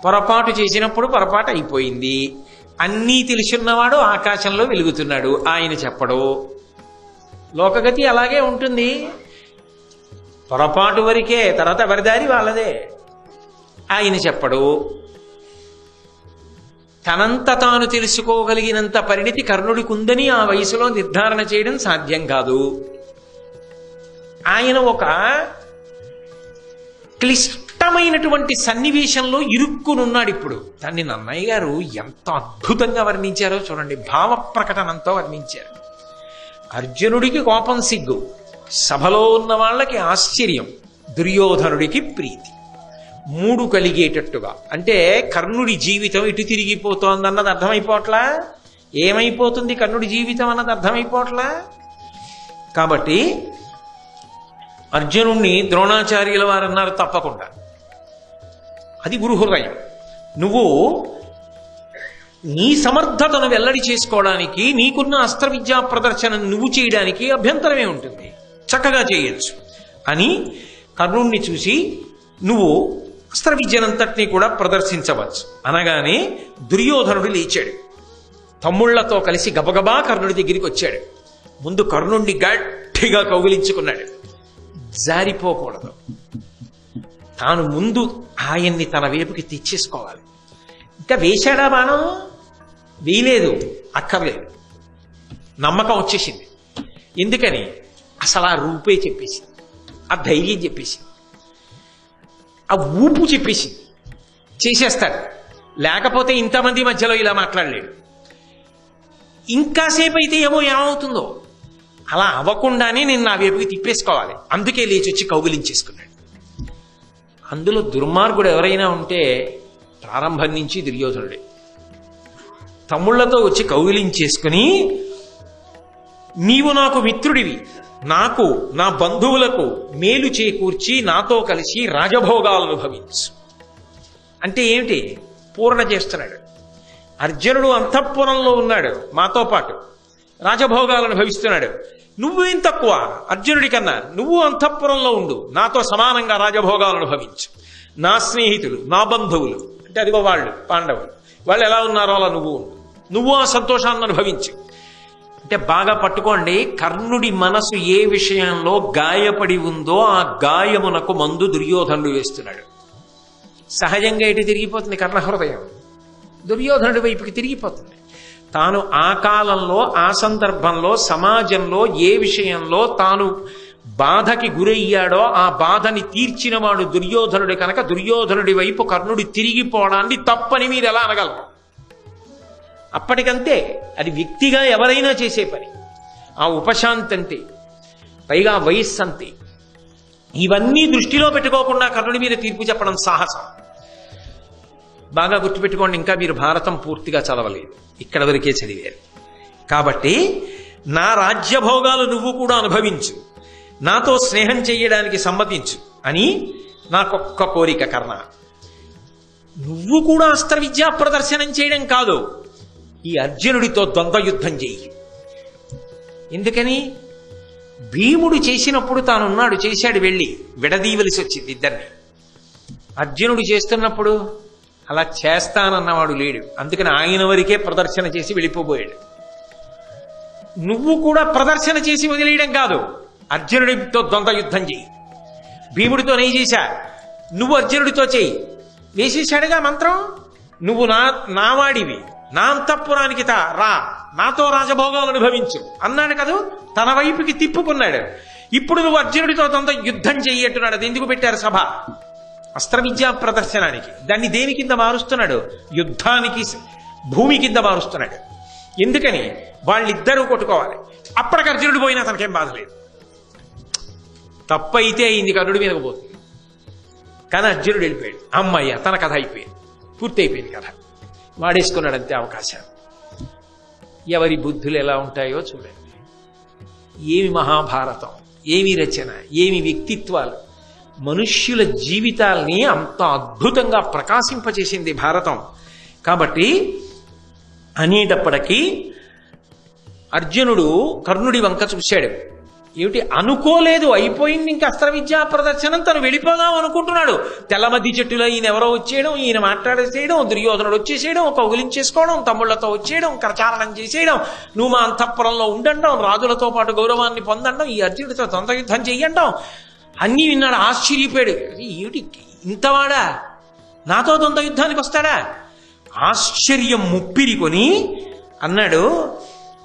పొరపాటు చేసినప్పుడు పొరపాటు అయిపోయింది. అన్నీ తెలుసున్నవాడు ఆకాశంలో వెలుగుతున్నాడు, ఆయన చెప్పడు. లోకగతి అలాగే ఉంటుంది. పొరపాటు వరకే, తర్వాత ఎవరిదారి వాళ్ళదే. ఆయన చెప్పడు. తనంత తాను తెలుసుకోగలిగినంత పరిణితి కర్ణుడికి ఉందని ఆ వయసులో నిర్ధారణ చేయడం సాధ్యం కాదు. ఆయన ఒక క్లిష్టమైనటువంటి సన్నివేశంలో ఇరుక్కునున్నాడు ఇప్పుడు. దాన్ని నన్నయ్య గారు ఎంత అద్భుతంగా వర్ణించారో చూడండి, భావ ప్రకటనంతో వర్ణించారు. అర్జునుడికి కోపం సిగ్గు, సభలో ఉన్న వాళ్ళకి ఆశ్చర్యం, దుర్యోధనుడికి ప్రీతి, మూడు కలిగేటట్టుగా. అంటే కర్ణుడి జీవితం ఇటు తిరిగిపోతోందన్నది అర్థమైపోవట్లా, ఏమైపోతుంది కర్ణుడి జీవితం అన్నది అర్థమైపోవట్లా. కాబట్టి అర్జునుణ్ణి ద్రోణాచార్యుల వారు అన్నారు తప్పకుండా, అది గురు హృదయం. నువ్వు నీ సమర్థతను వెల్లడి చేసుకోవడానికి, నీకున్న అస్త్ర విద్యా ప్రదర్శన నువ్వు చేయడానికి అభ్యంతరమే ఉంటుంది, చక్కగా చేయొచ్చు అని కర్ణుణ్ణి చూసి నువ్వు అస్త్ర విద్యనంతటినీ కూడా ప్రదర్శించవచ్చు అనగానే దుర్యోధనుడు లేచాడు. తమ్ముళ్లతో కలిసి గబగబా కర్ణుడి దగ్గరికి వచ్చాడు. ముందు కర్ణుణ్ణి గట్టిగా కౌగిలించుకున్నాడు. జారిపోకూడదు, తాను ముందు ఆయన్ని తన వైపుకి తెచ్చేసుకోవాలి. ఇంకా వేశాడా బాణం? వేయలేదు, అక్కర్లేదు, నమ్మకం వచ్చేసింది. ఎందుకని? అసలు ఆ రూపే చెప్పేసింది, ఆ ధైర్యం చెప్పేసింది, ఆ ఊపు చెప్పేసింది. చేసేస్తాడు, లేకపోతే ఇంతమంది మధ్యలో ఇలా మాట్లాడలేడు. ఇంకాసేపు అయితే ఏమవుతుందో, అలా అవ్వకుండానే నేను నా వైపుకి తిప్పేసుకోవాలి. అందుకే లేచి వచ్చి కౌగిలించేసుకున్నాడు. అందులో దుర్మార్గుడు ఎవరైనా ఉంటే ప్రారంభం నుంచి దుర్యోధనుడే. తమ్ముళ్లతో వచ్చి కౌగిలించేసుకుని, నీవు నాకు మిత్రుడివి, నాకు నా బంధువులకు మేలు చేకూర్చి నాతో కలిసి రాజభోగాలను అనుభవించు అంటే ఏమిటి? పూర్ణ చేస్తున్నాడు. అర్జునుడు అంతఃపురంలో ఉన్నాడు, మాతో పాటు రాజభోగాలను అనుభవిస్తున్నాడు. నువ్వేం తక్కువ అర్జునుడి కన్నా? నువ్వు అంతఃపురంలో ఉండు, నాతో సమానంగా రాజభోగాలను అనుభవించు. నా స్నేహితులు, నా బంధువులు అంటే అదిగో వాళ్ళు పాండవులు, వాళ్ళు ఎలా ఉన్నారో అలా నువ్వు ఉండు, నువ్వు ఆ సంతోషాన్ని అనుభవించు అంటే బాగా పట్టుకోండి. కర్ణుడి మనసు ఏ విషయంలో గాయపడి ఉందో ఆ గాయమునకు మందు దుర్యోధనుడు వేస్తున్నాడు. సహజంగా ఇటు తిరిగిపోతుంది కర్ణహృదయం, దుర్యోధనుడి వైపుకి తిరిగిపోతుంది. తాను ఆ కాలంలో, ఆ సందర్భంలో, సమాజంలో ఏ విషయంలో తాను బాధకి గురయ్యాడో ఆ బాధని తీర్చినవాడు దుర్యోధనుడు కనుక దుర్యోధనుడి వైపు కర్ణుడి తిరిగిపోవడాన్ని తప్పని మీరు ఎలా అనగలరు? అప్పటికంతే, అది వ్యక్తిగా ఎవరైనా చేసే పని. ఆ ఉపశాంతి అంతే, పైగా వయస్సు అంతే. ఇవన్నీ దృష్టిలో పెట్టుకోకుండా కర్ణుడి మీద తీర్పు చెప్పడం సాహసం. బాగా గుర్తుపెట్టుకోండి, ఇంకా మీరు భారతం పూర్తిగా చదవలేదు, ఇక్కడ వరకే చదివారు. కాబట్టి నా రాజ్యభోగాలు నువ్వు కూడా అనుభవించు, నాతో స్నేహం చెయ్యడానికి సమ్మతించు అని నాకొక్క కోరిక కర్ణ. నువ్వు కూడా అస్త్ర విద్యా ప్రదర్శనం చేయడం కాదు, ఈ అర్జునుడితో ద్వంద్వ యుద్ధం చెయ్యి. ఎందుకని? భీముడు చేసినప్పుడు తానున్నాడు, చేశాడు, వెళ్ళి విడదీయవలసి వచ్చింది ఇద్దరిని. అర్జునుడు చేస్తున్నప్పుడు అలా చేస్తానన్నవాడు లేడు, అందుకని ఆయన వరకే ప్రదర్శన చేసి వెళ్ళిపోబోయాడు. నువ్వు కూడా ప్రదర్శన చేసి వదిలేయడం కాదు, అర్జునుడితో ద్వంద్వ యుద్ధం చెయ్యి. భీముడితో నేను చేశా, నువ్వు అర్జునుడితో చెయ్యి. వేసేశాడుగా మంత్రం. నువ్వు నావాడివి, నా అంతఃపురానికి రా, నాతో రాజభోగాలు అనుభవించు అన్నాడు కదూ. తన వైపుకి తిప్పుకున్నాడు. ఇప్పుడు నువ్వు అర్జునుడితో ద్వంద్వ యుద్ధం చెయ్యి అంటున్నాడు. అది ఎందుకు పెట్టారు సభ? అస్త్ర విద్యా ప్రదర్శనానికి. దాన్ని దేని కింద మారుస్తున్నాడు? యుద్ధానికి, భూమి కింద మారుస్తున్నాడు. ఎందుకని? వాళ్ళిద్దరూ కొట్టుకోవాలి. అప్పటికి అర్జునుడు పోయినా తనకేం బాధ లేదు. తప్పైతే అయింది, కర్ణుడి మీదకు పోతుంది. కానీ అర్జునుడు వెళ్ళిపోయాడు. అమ్మయ్య, తన కథ అయిపోయింది, పూర్తి అయిపోయింది కథ. వాడేసుకున్నాడు అంతే అవకాశాలు. ఎవరి బుద్ధులు ఎలా ఉంటాయో చూడండి. ఏమి మహాభారతం, ఏమి రచన, ఏమి వ్యక్తిత్వాలు! మనుష్యుల జీవితాల్ని అంత అద్భుతంగా ప్రకాశింపచేసింది భారతం. కాబట్టి అనేటప్పటికీ అర్జునుడు కర్ణుడి వంక చూశాడు. ఏమిటి అనుకోలేదు, అయిపోయింది ఇంకా అస్త్ర విద్యా ప్రదర్శనం, తను వెళ్ళిపోదాం అనుకుంటున్నాడు. తెల్లమద్ది చెట్టులో ఈయన ఎవరో వచ్చేయడం, ఈయన మాట్లాడేసేయడం, దుర్యోధనుడు వచ్చేసేయడం, కౌగిలించేసుకోవడం, తమ్ముళ్లతో వచ్చేయడం, కరచాలనం చేసేయడం, నువ్వు మా అంతఃపురంలో ఉండండం, రాజులతో పాటు గౌరవాన్ని పొందండం, ఈ అర్జునుడితో ద్వంద్వ యుద్ధం చెయ్యండం అన్నీ విన్నాడు. ఆశ్చర్యపోయాడు. ఏమిటి ఇంతవాడా, నాతో ద్వంద్వ యుద్ధానికి వస్తాడా? ఆశ్చర్యం ముప్పిరికొని అన్నాడు,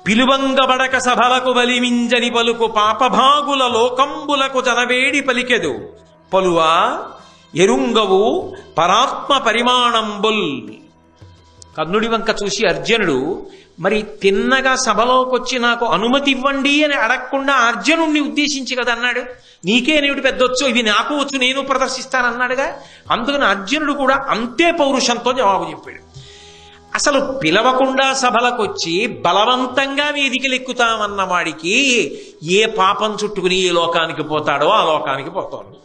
పిలువంగబడక సభలకు బలిమింజని పలుకు పాపభాగుల లోకంబులకు జనవేడి పలికెదు పలువా ఎరుంగవు పరాత్మ పరిమాణంబుల్. కర్ణుడి వంక చూసి అర్జునుడు మరి తిన్నగా సభలోకి వచ్చి నాకు అనుమతి ఇవ్వండి అని అడగకుండా అర్జునుడిని ఉద్దేశించి కదా అన్నాడు. నీకేనేమిటి పెద్దొచ్చు, ఇవి నాకు వచ్చు, నేను ప్రదర్శిస్తానన్నాడుగా. అందుకని అర్జునుడు కూడా అంతే పౌరుషంతో జవాబు చెప్పాడు. అసలు పిలవకుండా సభలకు వచ్చి బలవంతంగా వేదికలు ఎక్కుతామన్న వాడికి ఏ పాపం చుట్టుకుని ఏ లోకానికి పోతాడో ఆ లోకానికి పోతాడు.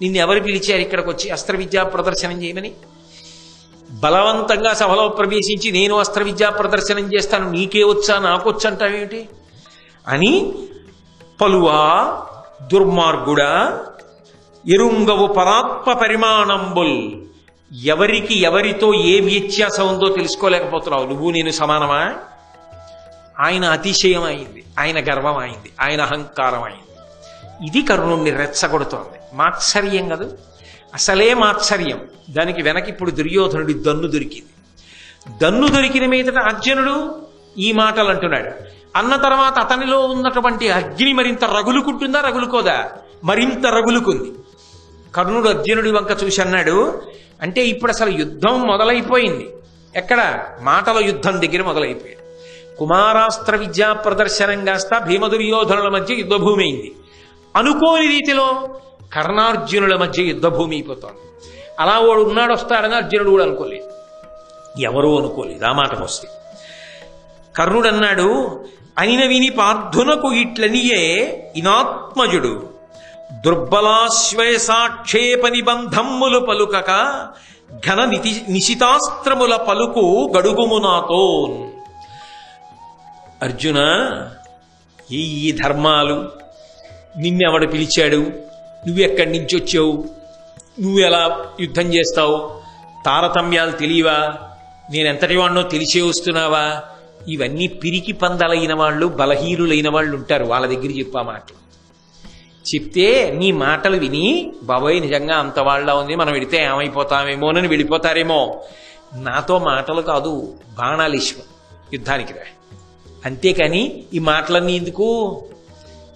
నిన్ను ఎవరు పిలిచారు ఇక్కడికి వచ్చి అస్త్ర విద్యా ప్రదర్శనం చేయమని? బలవంతంగా సభలో ప్రవేశించి నేను అస్త్ర విద్యా ప్రదర్శనం చేస్తాను, నీకే వచ్చా నాకు వచ్చంటావేమిటి అని పలువా దుర్మార్గుడా ఎరుంగవు పరాత్మ పరిమాణంబుల్. ఎవరికి ఎవరితో ఏ వ్యత్యాసం ఉందో తెలుసుకోలేకపోతున్నావు. నువ్వు నేను సమానమా? ఆయన అతిశయం అయింది, ఆయన గర్వం అయింది, ఆయన అహంకారం అయింది. ఇది కర్ణుణ్ణి రెచ్చగొడుతోంది. మాత్సర్యం కాదు, అసలే మాత్సర్యం. దానికి వెనక ఇప్పుడు దుర్యోధనుడి దన్ను దొరికింది. దన్ను దొరికిన మీదట అర్జునుడు ఈ మాటలు అంటున్నాడు. అన్న తర్వాత అతనిలో ఉన్నటువంటి అగ్ని మరింత రగులుకుంటుందా, రగులుకోదా? మరింత రగులుకుంది. కర్ణుడు అర్జునుడి వంక చూసి అన్నాడు, అంటే ఇప్పుడు అసలు యుద్ధం మొదలైపోయింది. ఎక్కడ? మాటల యుద్ధం దగ్గర మొదలైపోయింది. కుమారాస్త్ర విద్యా ప్రదర్శనం కాస్త భీమదుర్యోధనుల మధ్య యుద్ధభూమి అయింది. అనుకోని రీతిలో కర్ణార్జునుల మధ్య యుద్ధభూమి అయిపోతోంది. అలా వాడు ఉన్నాడు వస్తాడని అర్జునుడు కూడా అనుకోలేదు, ఎవరూ అనుకోలేదు. ఆ మాటకు వస్తే కర్ణుడు అన్నాడు, అయిన విని పార్థునకు ఇట్లనియే ఇనాత్మజుడు దుర్బలాశ్వయసాక్షేప నిబంధమ్ములు పలుకక ఘన నిశితాస్త్రముల పలుకు గడుగుము నాతో. అర్జున, ఈ ధర్మాలు, నిన్నెవడు పిలిచాడు, నువ్వెక్కడి నుంచి వచ్చావు, నువ్వు ఎలా యుద్ధం చేస్తావు, తారతమ్యాలు తెలియవా, నేనెంతటి వాడినో తెలిసే వస్తున్నావా? ఇవన్నీ పిరికి పందలైన వాళ్ళు, బలహీనులైన వాళ్ళు ఉంటారు, వాళ్ళ దగ్గర చెప్పా మాటలు. చెప్తే నీ మాటలు విని బాబోయ్ నిజంగా అంత వాళ్ళ ఉంది, మనం వెడితే ఏమైపోతామేమోనని వెళ్ళిపోతారేమో. నాతో మాటలు కాదు, బాణాలు ఇష్టం, యుద్ధానికి రా. అంతేకాని ఈ మాటలన్నీ ఎందుకు?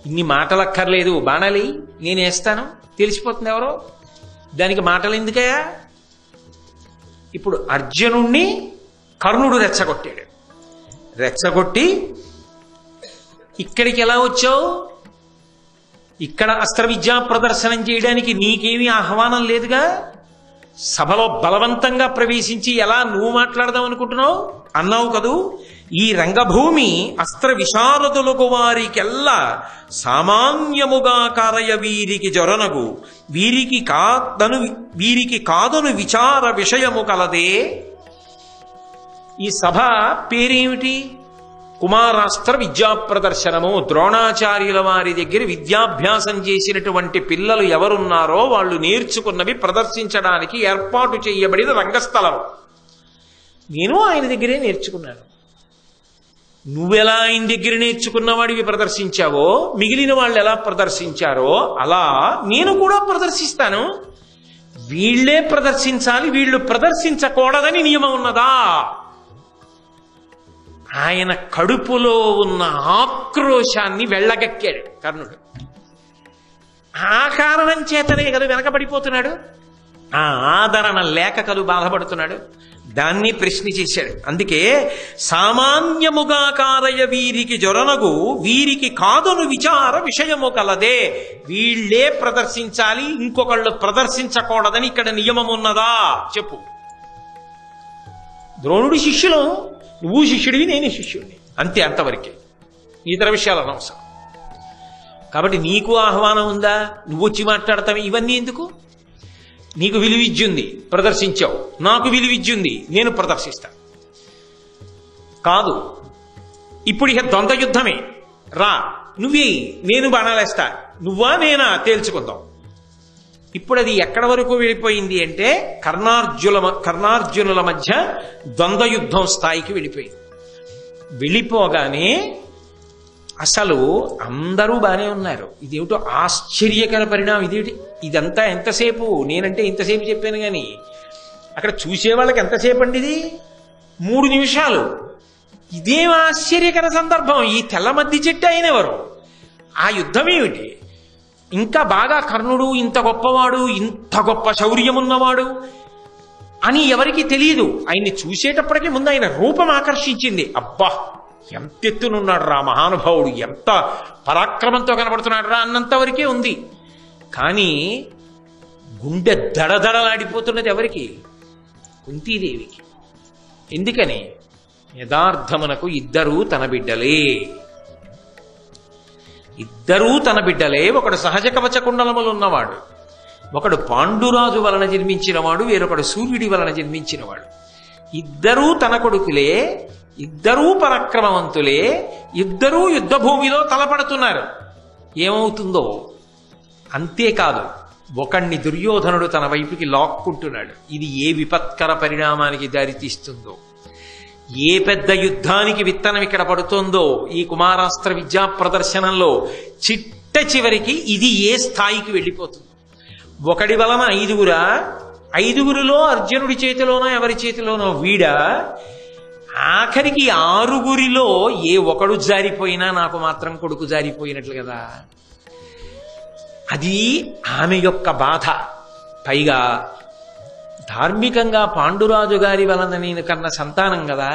ఇన్ని మాటలు అక్కర్లేదు, బాణాలి నేను వేస్తాను, తెలిసిపోతుంది ఎవరో. దానికి మాటలు ఎందుకయా? ఇప్పుడు అర్జునుణ్ణి కర్ణుడు రెచ్చగొట్టాడు. రెచ్చగొట్టి ఇక్కడికి ఎలా వచ్చావు, ఇక్కడ అస్త్ర విద్యా ప్రదర్శనం చేయడానికి నీకేమీ ఆహ్వానం లేదుగా, సభలో బలవంతంగా ప్రవేశించి ఎలా నువ్వు మాట్లాడదాం అనుకుంటున్నావు అన్నావు కదూ. ఈ రంగభూమి అస్త్ర విశారదులకు వారికెల్లా సామాన్యముగా కారయ వీరికి జొరనగు వీరికి కాదను విచార విషయము కలదే. ఈ సభ పేరేమిటి? కుమారాస్త్ర విద్యా ప్రదర్శనము. ద్రోణాచార్యుల వారి దగ్గర విద్యాభ్యాసం చేసినటువంటి పిల్లలు ఎవరున్నారో వాళ్ళు నేర్చుకున్నవి ప్రదర్శించడానికి ఏర్పాటు చేయబడిన రంగస్థలం. నేను ఆయన దగ్గరే నేర్చుకున్నాను. నువ్వెలా ఆయన దగ్గర నేర్చుకున్నవాడివి ప్రదర్శించావో మిగిలిన వాళ్ళు ఎలా ప్రదర్శించారో అలా నేను కూడా ప్రదర్శిస్తాను. వీళ్లే ప్రదర్శించాలి, వీళ్ళు ప్రదర్శించకూడదని నియమం ఉన్నదా? ఆయన కడుపులో ఉన్న ఆక్రోశాన్ని వెళ్ళగక్కాడు కర్ణుడు. ఆ కారణం చేతనే కదా వెనకబడిపోతున్నాడు, ఆ ఆదరణ లేక కలు బాధపడుతున్నాడు. దాన్ని ప్రశ్న చేశాడు. అందుకే సామాన్యముగా కారయ వీరికి జొరనగు వీరికి కాదును విచార విషయము కలదే. వీళ్లే ప్రదర్శించాలి, ఇంకొకళ్ళు ప్రదర్శించకూడదని ఇక్కడ నియమం ఉన్నదా చెప్పు. ద్రోణుడి శిష్యులు, నువ్వు శిష్యుడివి, నేను శిష్యుడిని, అంతే, అంతవరకే. ఇతర విషయాలు అనవసరం. కాబట్టి నీకు ఆహ్వానం ఉందా, నువ్వు వచ్చి మాట్లాడతావు, ఇవన్నీ ఎందుకు? నీకు విలువిద్యుంది, ప్రదర్శించావు, నాకు విలువిద్యుంది, నేను ప్రదర్శిస్తా. కాదు, ఇప్పుడు ఇక ద్వంద్వ యుద్ధమే, రా నువ్వే, నేను బాణాలేస్తా, నువ్వా నేనా తేల్చుకుందాం. ఇప్పుడు అది ఎక్కడ వరకు వెళ్ళిపోయింది అంటే కర్ణార్జునుల మధ్య ద్వంద్వ యుద్ధం స్థాయికి వెళ్ళిపోయింది. వెళ్ళిపోగానే అసలు అందరూ బానే ఉన్నారు. ఇదేమిటో ఆశ్చర్యకర పరిణామం. ఇదేమిటి ఇదంతా? ఎంతసేపు? నేనంటే ఇంతసేపు చెప్పాను కానీ అక్కడ చూసే వాళ్ళకి ఎంతసేపు అండి? ఇది 3 నిమిషాలు. ఇదేం ఆశ్చర్యకర సందర్భం! ఈ తెల్ల మద్ది చెట్టు అయినవారు ఆ యుద్ధం ఏమిటి? ఇంకా బాగా కర్ణుడు ఇంత గొప్పవాడు, ఇంత గొప్ప శౌర్యమున్నవాడు అని ఎవరికి తెలియదు. ఆయన్ని చూసేటప్పటికీ ముందు ఆయన రూపం ఆకర్షించింది. అబ్బా, ఎంత ఎత్తునున్నాడు రా మహానుభావుడు, ఎంత పరాక్రమంతో కనబడుతున్నాడు రా అన్నంతవరకే ఉంది. కానీ గుండె దడదడలాడిపోతున్నది ఎవరికి? కుంతీదేవికి. ఎందుకని? యథార్థమునకు ఇద్దరూ తన బిడ్డలే. ఇద్దరూ తన బిడ్డలే. ఒకడు సహజ కవచ కుండలములు ఉన్నవాడు, ఒకడు పాండురాజు వలన జన్మించినవాడు, వేరొకడు సూర్యుడి వలన జన్మించినవాడు. ఇద్దరూ తన కొడుకులే, ఇద్దరూ పరాక్రమవంతులే, ఇద్దరూ యుద్ధభూమిలో తలపడుతున్నారు. ఏమవుతుందో? అంతేకాదు, ఒకణ్ణి దుర్యోధనుడు తన వైపుకి లాక్కుంటున్నాడు. ఇది ఏ విపత్కర పరిణామానికి దారితీస్తుందో, ఏ పెద్ద యుద్ధానికి విత్తనం ఇక్కడ పడుతుందో ఈ కుమారాస్త్ర విద్యా ప్రదర్శనంలో. చిట్ట చివరికి ఇది ఏ స్థాయికి వెళ్ళిపోతుంది? ఒకడి వలన 5గురా? 5గురిలో అర్జునుడి చేతిలోనో ఎవరి చేతిలోనో వీడా? ఆఖరికి 6గురిలో ఏ ఒకడు జారిపోయినా నాకు మాత్రం కొడుకు జారిపోయినట్లు కదా. అది ఆమె యొక్క బాధ. పైగా ధార్మికంగా పాండురాజు గారి వలన నేను కన్న సంతానం కదా,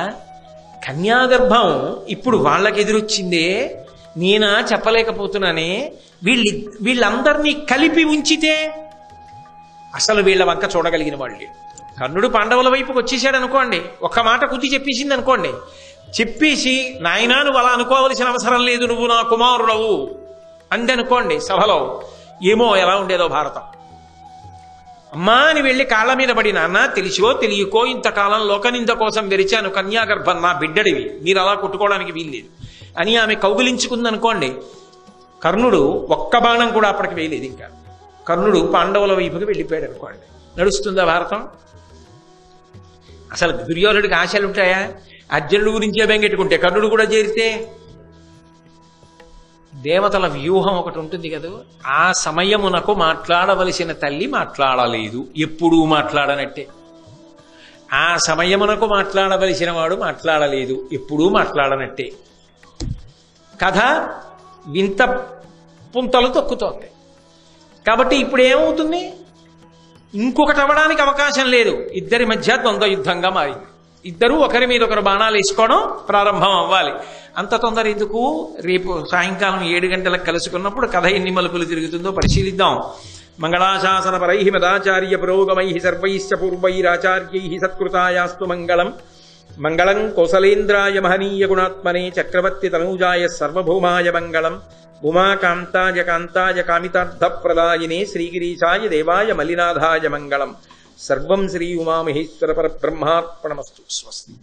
కన్యాగర్భం ఇప్పుడు వాళ్ళకి ఎదురొచ్చిందే, నేనా చెప్పలేకపోతున్నానే. వీళ్ళందరినీ కలిపి ఉంచితే అసలు వీళ్ళ వంక చూడగలిగిన వాళ్ళు. కర్ణుడు పాండవుల వైపుకి వచ్చేసాడు అనుకోండి, ఒక్క మాట కుది చెప్పేసింది అనుకోండి, చెప్పేసి నాయనా నువ్వు అలా అనుకోవలసిన అవసరం లేదు, నువ్వు నా కుమారుడవు అంది అనుకోండి సభలో, ఏమో ఎలా ఉండేదో భారతం. అమ్మా అని వెళ్ళి కాళ్ళ మీద పడి, నాన్న తెలిసో తెలియకో ఇంతకాలం లోకనింద కోసం వెరిచాను, కన్యాగర్భం నా బిడ్డడివి, మీరు అలా కొట్టుకోవడానికి వీల్లేదు అని ఆమె కౌగిలించుకుందనుకోండి, కర్ణుడు ఒక్క బాణం కూడా అప్పటికి వేయలేదు. ఇంకా కర్ణుడు పాండవుల వైపుకి వెళ్ళిపోయాడు అనుకోండి, నడుస్తుందా భారతం? అసలు దుర్యోధనుడికి ఆశలు ఉంటాయా? అర్జునుడి గురించే బెంగెట్టుకుంటే కర్ణుడు కూడా చేరితే? దేవతల వ్యూహం ఒకటి ఉంటుంది కదా, ఆ సమయమునకు మాట్లాడవలసిన తల్లి మాట్లాడలేదు, ఎప్పుడూ మాట్లాడనట్టే. ఆ సమయమునకు మాట్లాడవలసిన వాడు మాట్లాడలేదు, ఎప్పుడూ మాట్లాడనట్టే. కథ వింత పుంతలు తొక్కుతోంది. కాబట్టి ఇప్పుడు ఏమవుతుంది? ఇంకొకటి అవ్వడానికి అవకాశం లేదు. ఇద్దరి మధ్య ద్వంద్వ యుద్ధంగా మారింది. ఇద్దరూ ఒకరి మీద ఒకరు బాణాలు వేసుకోవడం ప్రారంభం అవ్వాలి. అంత తొందర ఎందుకు? రేపు సాయంకాలం 7 గంటలకు కలుసుకున్నప్పుడు కథ ఎన్ని మలుపులు తిరుగుతుందో పరిశీలిద్దాం. మంగళాశాసన పరై మదాచార్య పురోగమై సర్వైశ్చ పూర్వైరాచార్యై సత్కృతాయాస్తు మంగళం. మంగళం కౌసలేంద్రాయ మహనీయ గుణాత్మనే చక్రవర్తి తనూజాయ సర్వభౌమాయ మంగళం. ఉమాకాంతాయ కాంతాయ కామితార్థప్రదాయినే శ్రీగిరీశాయ దేవాయ మలినాథాయ మంగళం. సర్వం శ్రీ ఉమామహేశ్వర పరబ్రహ్మార్పణమస్తు. స్వస్తి.